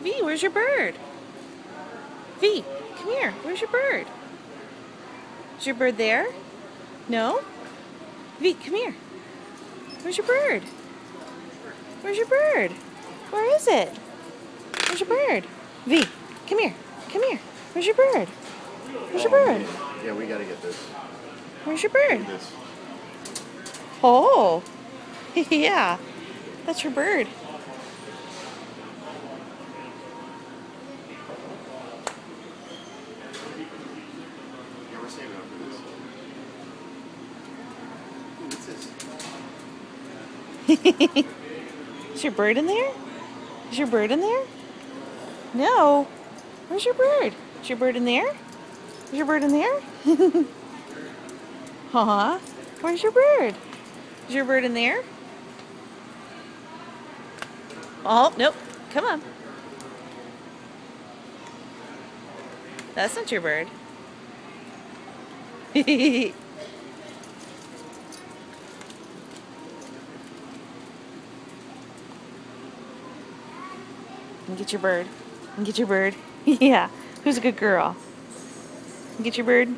V, where's your bird? V, come here. Where's your bird? Is your bird there? No? V, come here. Where's your bird? Where's your bird? Where is it? Where's your bird? V, come here. Come here. Where's your bird? Where's your bird? Yeah, we gotta get this. Where's your bird? Get this. Oh, yeah. That's your bird. Yeah, we're saving up for this. Ooh, what's this? Is your bird in there? Is your bird in there? No. Where's your bird? Is your bird in there? Is your bird in there? Huh? Where's your bird? Is your bird in there? Oh, nope. Come on. That's not your bird. Get your bird. Get your bird. Yeah. Who's a good girl? Get your bird.